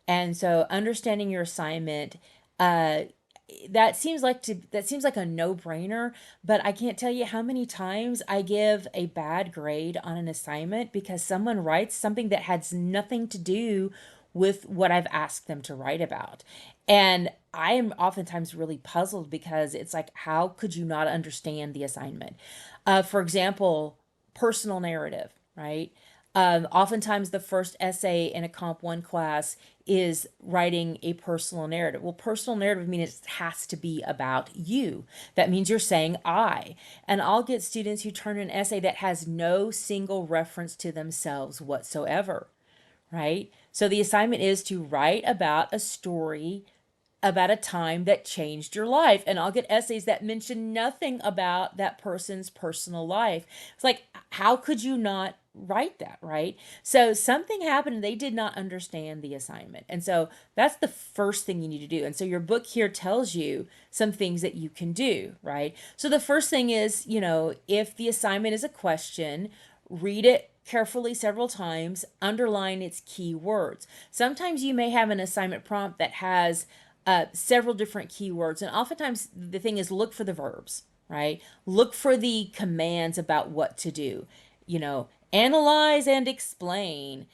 And so understanding your assignment, uh, that seems like a no-brainer, but I can't tell you how many times I give a bad grade on an assignment because someone writes something that has nothing to do with what I've asked them to write about. And I am oftentimes really puzzled because it's like, how could you not understand the assignment? For example, personal narrative, right? Oftentimes, the first essay in a Comp 1 class is writing a personal narrative. Well, personal narrative means it has to be about you. That means you're saying I. And I'll get students who turn an essay that has no single reference to themselves whatsoever, right? So the assignment is to write about a story about a time that changed your life. And I'll get essays that mention nothing about that person's personal life. It's like, how could you not write that, right? So something happened and they did not understand the assignment. And so that's the first thing you need to do. And so your book here tells you some things that you can do, right? So the first thing is, if the assignment is a question, read it carefully several times, underline its key words. Sometimes you may have an assignment prompt that has several different keywords. And oftentimes the thing is look for the verbs, right? Look for the commands about what to do. Analyze and explain,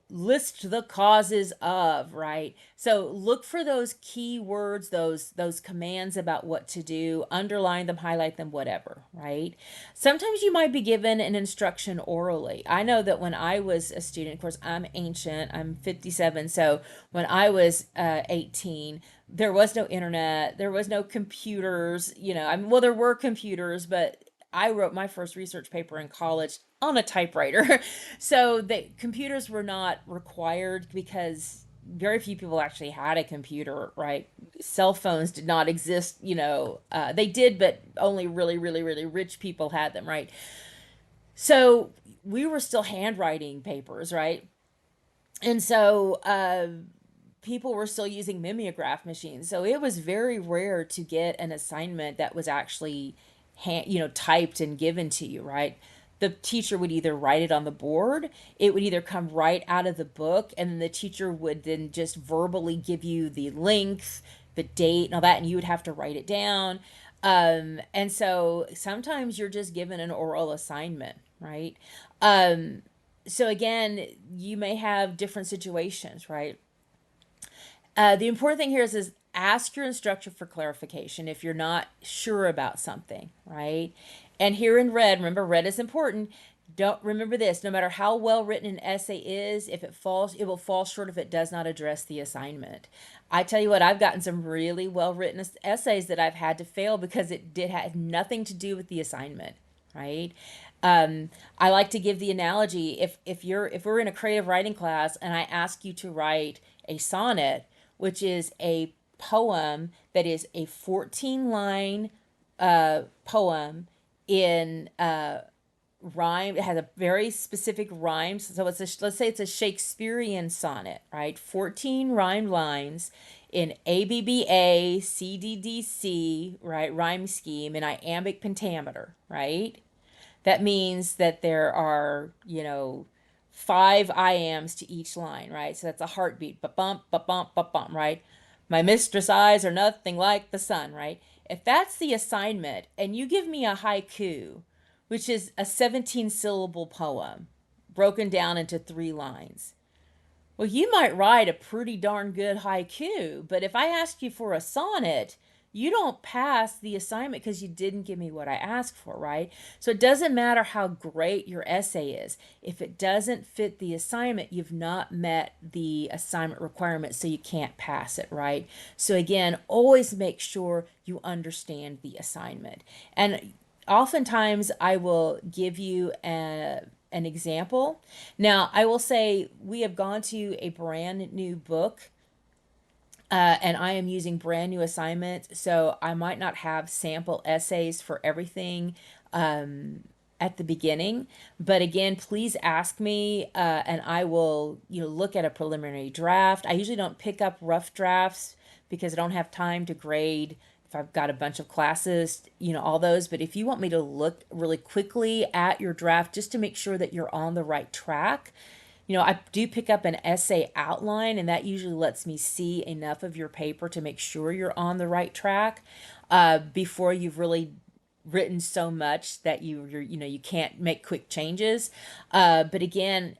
list the causes of, right? So look for those key words, those commands about what to do, underline them, highlight them, whatever, right? Sometimes you might be given an instruction orally. I know that when I was a student, of course, I'm ancient, I'm 57, so when I was 18, there was no internet, there was no computers, well, there were computers, but I wrote my first research paper in college on a typewriter. So the computers were not required because very few people actually had a computer, right? Cell phones did not exist, they did, but only really, really, really rich people had them, right? So we were still handwriting papers, right? And so people were still using mimeograph machines. So it was very rare to get an assignment that was actually typed and given to you, right? The teacher would either write it on the board, it would either come right out of the book, and then the teacher would then just verbally give you the length, the date, and all that, and you would have to write it down. And so sometimes you're just given an oral assignment, right? So again, you may have different situations, right? The important thing here is ask your instructor for clarification if you're not sure about something, right? And here in red, remember red is important. Don't remember this, no matter how well written an essay is, if it will fall short if it does not address the assignment. I tell you what, I've gotten some really well written essays that I've had to fail because it did have nothing to do with the assignment, right? I like to give the analogy, if we're in a creative writing class and I ask you to write a sonnet, which is a poem that is a 14 line poem in rhyme. It has a very specific rhyme. So let's say it's a Shakespearean sonnet, right? 14 rhymed lines in ABBA, CDDC, right? Rhyme scheme and iambic pentameter, right? That means that there are, 5 iambs to each line, right? So that's a heartbeat, ba-bump, ba-bump, ba-bump, right? My mistress' eyes are nothing like the sun, right? If that's the assignment and you give me a haiku, which is a 17 syllable poem broken down into 3 lines, well, you might write a pretty darn good haiku, but if I ask you for a sonnet, you don't pass the assignment because you didn't give me what I asked for, right? So it doesn't matter how great your essay is. If it doesn't fit the assignment, you've not met the assignment requirement, so you can't pass it, right? So again, always make sure you understand the assignment. And oftentimes I will give you an example. Now, I will say we have gone to a brand new book and I am using brand new assignments, so I might not have sample essays for everything at the beginning. But again, please ask me, and I will, look at a preliminary draft. I usually don't pick up rough drafts because I don't have time to grade if I've got a bunch of classes, all those. But if you want me to look really quickly at your draft just to make sure that you're on the right track, I do pick up an essay outline, and that usually lets me see enough of your paper to make sure you're on the right track before you've really written so much that you can't make quick changes. But again,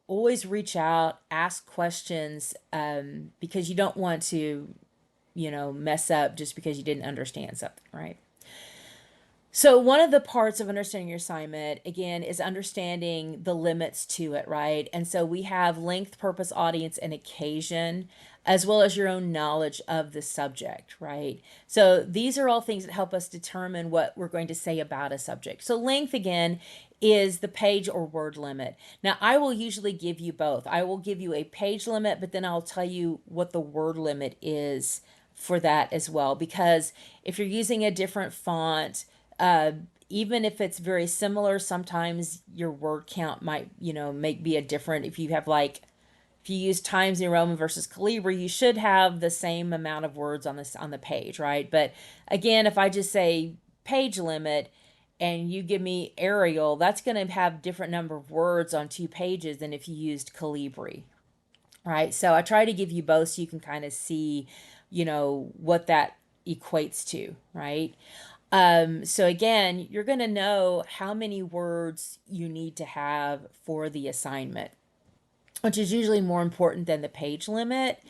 always reach out, ask questions, because you don't want to, mess up just because you didn't understand something, right? So, one of the parts of understanding your assignment, again, is understanding the limits to it, right? And so we have length, purpose, audience, and occasion, as well as your own knowledge of the subject, right? So, these are all things that help us determine what we're going to say about a subject. So, length, again, is the page or word limit. Now, I will usually give you both. I will give you a page limit, but then I'll tell you what the word limit is for that as well. Because if you're using a different font, uh, even if it's very similar, sometimes your word count might, make be a different. If you have if you use Times New Roman versus Calibri, you should have the same amount of words on the page, right? But again, if I just say page limit and you give me Arial, that's going to have different number of words on 2 pages than if you used Calibri, right? So I try to give you both so you can kind of see, what that equates to, right? So again, you're going to know how many words you need to have for the assignment, which is usually more important than the page limit.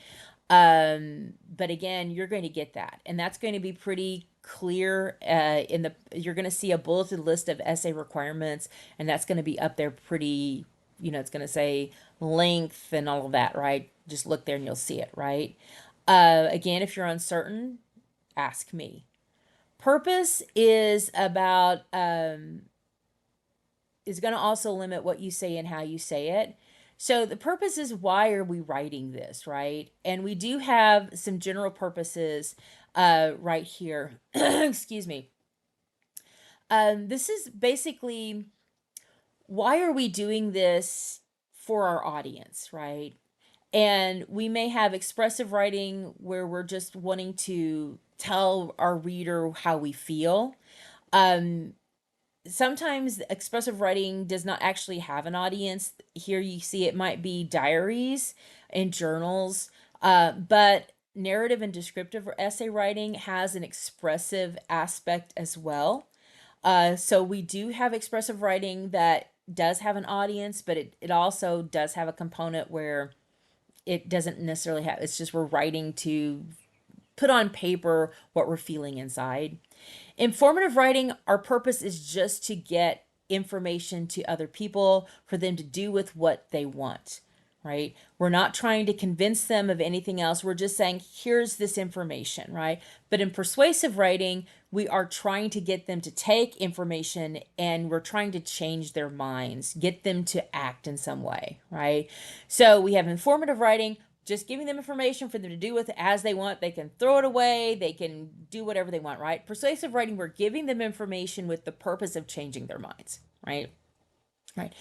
But again, you're going to get that, and that's going to be pretty clear you're going to see a bulleted list of essay requirements, and that's going to be up there pretty, it's going to say length and all of that, right? Just look there and you'll see it, right? Again, if you're uncertain, ask me. Purpose is about is going to also limit what you say and how you say it. So the purpose is, why are we writing this, right? And we do have some general purposes right here. Excuse me. This is basically, why are we doing this for our audience, right? And we may have expressive writing where we're just wanting to tell our reader how we feel. Sometimes expressive writing does not actually have an audience. Here you see it might be diaries and journals, but narrative and descriptive essay writing has an expressive aspect as well. So we do have expressive writing that does have an audience, but it also does have a component where it doesn't necessarily have, it's just we're writing to put on paper what we're feeling inside. Informative writing, our purpose is just to get information to other people for them to do with what they want, right? We're not trying to convince them of anything else. We're just saying, here's this information, right? But in persuasive writing, we are trying to get them to take information and we're trying to change their minds, get them to act in some way, right? So we have informative writing, just giving them information for them to do with it as they want. They can throw it away. They can do whatever they want, right? Persuasive writing, we're giving them information with the purpose of changing their minds, right? Right.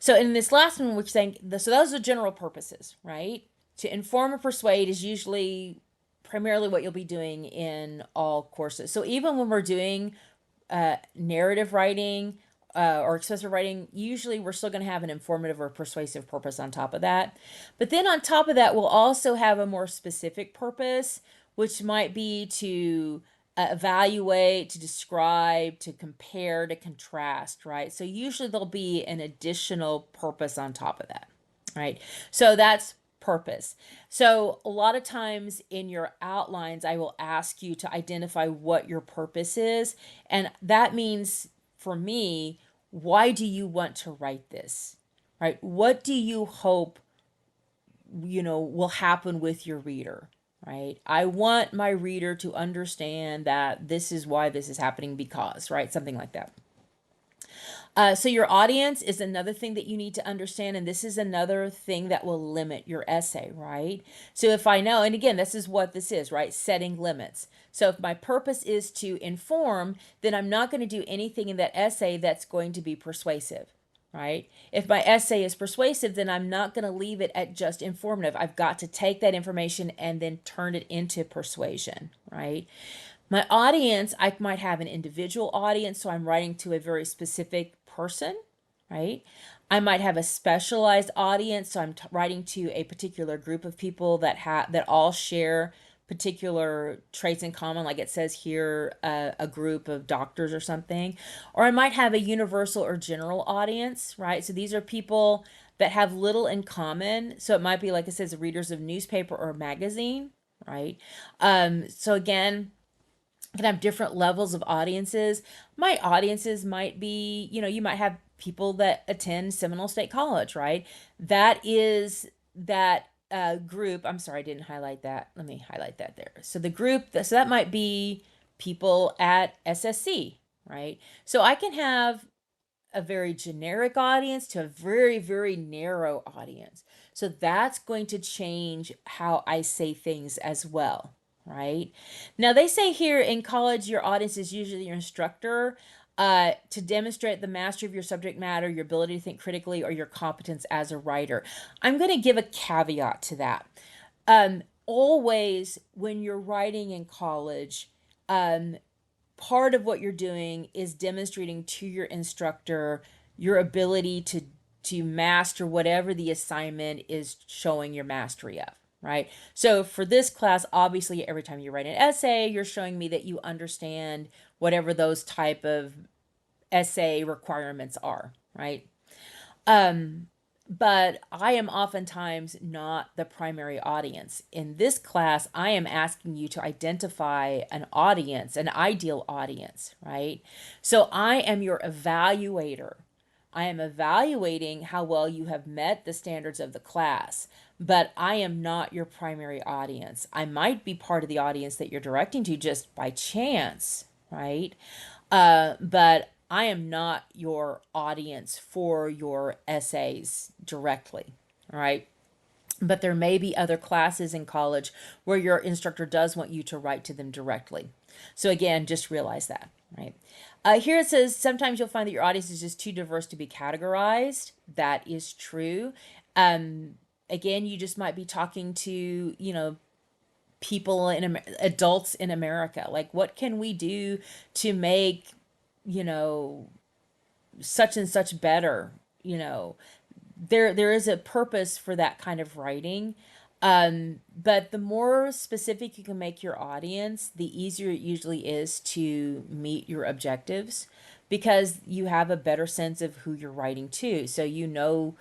So in this last one, we're saying, so those are general purposes, right? To inform or persuade is usually primarily what you'll be doing in all courses. So even when we're doing narrative writing or expressive writing, usually we're still going to have an informative or persuasive purpose on top of that. But then on top of that, we'll also have a more specific purpose, which might be to evaluate, to describe, to compare, to contrast, right? So usually there'll be an additional purpose on top of that, right? So that's purpose. So a lot of times in your outlines, I will ask you to identify what your purpose is. And that means, for me, why do you want to write this, right? What do you hope, will happen with your reader, right? I want my reader to understand that this is why this is happening because, right? Something like that. So your audience is another thing that you need to understand, and this is another thing that will limit your essay, right? So if I know, and again, this is what this is, right? Setting limits. So if my purpose is to inform, then I'm not going to do anything in that essay that's going to be persuasive, right? If my essay is persuasive, then I'm not going to leave it at just informative. I've got to take that information and then turn it into persuasion, right? My audience, I might have an individual audience, so I'm writing to a very specific person, right? I might have a specialized audience, so I'm writing to a particular group of people that all share particular traits in common, like it says here, a group of doctors or something. Or I might have a universal or general audience, right? So these are people that have little in common. So it might be like it says, readers of newspaper or magazine, right? So again, can have different levels of audiences. My audiences might be, you might have people that attend Seminole State College, right? That is that group. I'm sorry, I didn't highlight that. Let me highlight that there. So the group, so that might be people at SSC, right? So I can have a very generic audience to a very, very narrow audience. So that's going to change how I say things as well, right? Now, they say here in college, your audience is usually your instructor to demonstrate the mastery of your subject matter, your ability to think critically, or your competence as a writer. I'm going to give a caveat to that. Always, when you're writing in college, part of what you're doing is demonstrating to your instructor your ability to master whatever the assignment is showing your mastery of, right? So for this class, obviously every time you write an essay, you're showing me that you understand whatever those type of essay requirements are, right? But I am oftentimes not the primary audience. In this class, I am asking you to identify an audience, an ideal audience, right? So I am your evaluator. I am evaluating how well you have met the standards of the class, but I am not your primary audience. I might be part of the audience that you're directing to just by chance, right? But I am not your audience for your essays directly, all right? But there may be other classes in college where your instructor does want you to write to them directly. So again, just realize that, right? Here it says sometimes you'll find that your audience is just too diverse to be categorized. That is true. Again, you just might be talking to, people adults in America. Like, what can we do to make, you know, such and such better? You know, there is a purpose for that kind of writing. But the more specific you can make your audience, the easier it usually is to meet your objectives because you have a better sense of who you're writing to. So you know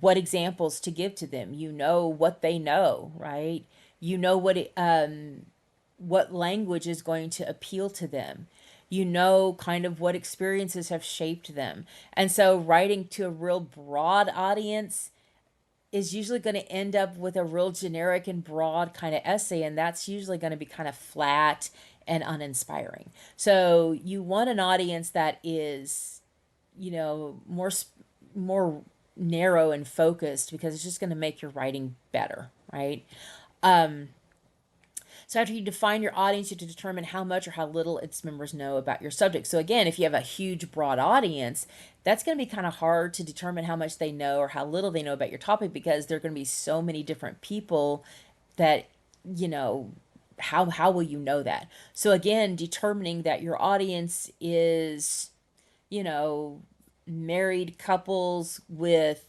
what examples to give to them. You know what they know, right? You know what language is going to appeal to them. You know kind of what experiences have shaped them. And so writing to a real broad audience is usually going to end up with a real generic and broad kind of essay, and that's usually going to be kind of flat and uninspiring. So you want an audience that is, more narrow and focused because it's just going to make your writing better, right? So after you define your audience, you have to determine how much or how little its members know about your subject. So again, if you have a huge, broad audience, that's going to be kind of hard to determine how much they know or how little they know about your topic because there are going to be so many different people that, how will you know that? So again, determining that your audience is, you know, married couples with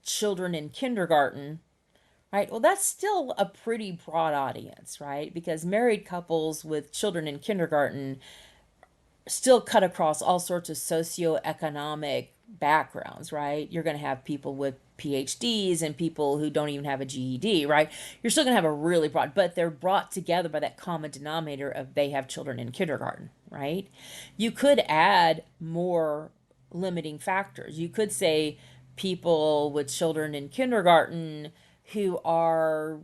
children in kindergarten, right? Well, that's still a pretty broad audience, right? Because married couples with children in kindergarten still cut across all sorts of socioeconomic backgrounds, right? You're going to have people with PhDs and people who don't even have a GED, right? You're still going to have a really broad, but they're brought together by that common denominator of they have children in kindergarten, right? You could add more limiting factors. You could say people with children in kindergarten who are,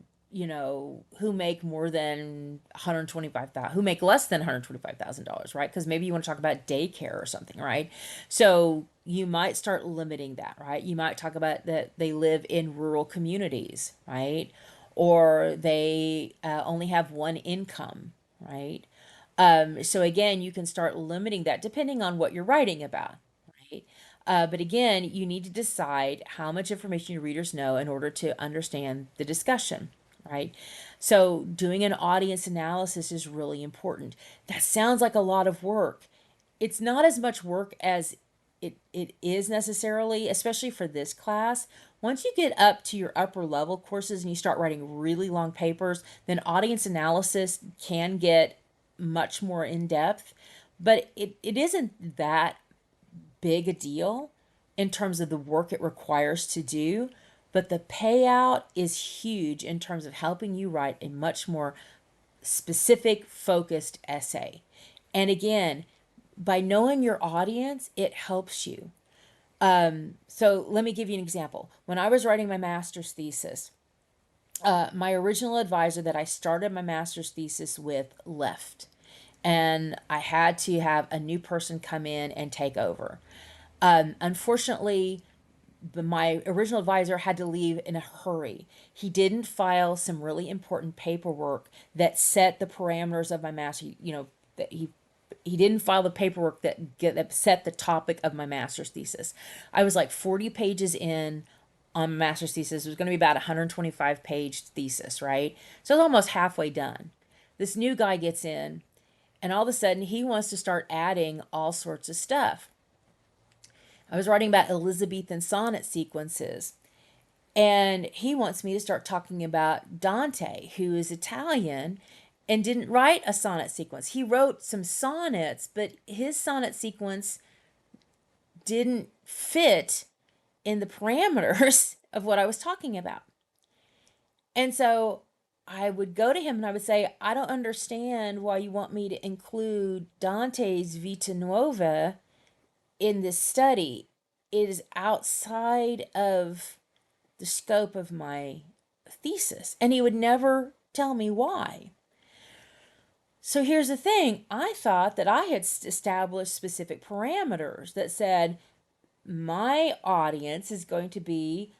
who make more than 125,000, who make less than $125,000, right? Because maybe you want to talk about daycare or something, right? So you might start limiting that, right? You might talk about that they live in rural communities, right? Or they only have one income, right? So again, you can start limiting that depending on what you're writing about, right? But again, you need to decide how much information your readers know in order to understand the discussion, right? So doing an audience analysis is really important. That sounds like a lot of work. It's not as much work as it is necessarily, especially for this class. Once you get up to your upper level courses and you start writing really long papers, then audience analysis can get much more in depth. But it isn't that big a deal in terms of the work it requires to do. But the payout is huge in terms of helping you write a much more specific, focused essay. And again, by knowing your audience, it helps you. So let me give you an example. When I was writing my master's thesis, my original advisor that I started my master's thesis with left, and I had to have a new person come in and take over. Unfortunately, my original advisor had to leave in a hurry. He didn't file some really important paperwork that set the parameters of my master. That he didn't file the paperwork that set the topic of my master's thesis. I was like 40 pages in on my master's thesis. It was going to be about a 125-page thesis, right? So I was almost halfway done. This new guy gets in, and all of a sudden he wants to start adding all sorts of stuff. I was writing about Elizabethan sonnet sequences, and he wants me to start talking about Dante, who is Italian and didn't write a sonnet sequence. He wrote some sonnets, but his sonnet sequence didn't fit in the parameters of what I was talking about. And so I would go to him and I would say, I don't understand why you want me to include Dante's Vita Nuova in this study. It is outside of the scope of my thesis. And he would never tell me why. So here's the thing. I thought that I had established specific parameters that said my audience is going to be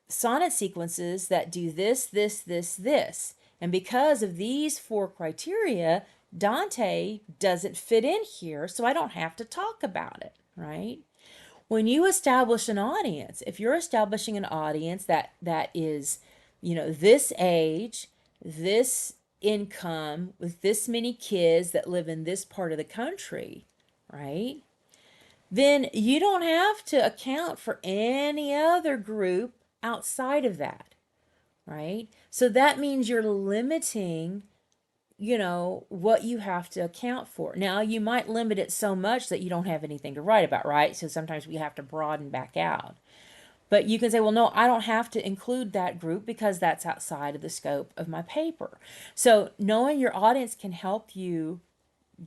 sonnet sequences that do this, this, this, this. And because of these 4 criteria, Dante doesn't fit in here, so I don't have to talk about it, right? When you establish an audience, if you're establishing an audience that is, this age, this income, with this many kids that live in this part of the country, right? Then you don't have to account for any other group outside of that, right? So that means you're limiting, what you have to account for. Now, you might limit it so much that you don't have anything to write about, right? So sometimes we have to broaden back out. But you can say, well, no, I don't have to include that group because that's outside of the scope of my paper. So knowing your audience can help you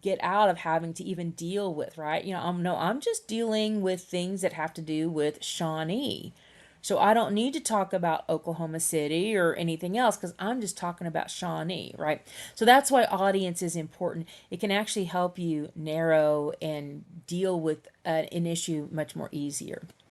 get out of having to even deal with, right? I'm just dealing with things that have to do with Shawnee. So I don't need to talk about Oklahoma City or anything else because I'm just talking about Shawnee, right? So that's why audience is important. It can actually help you narrow and deal with an issue much more easier.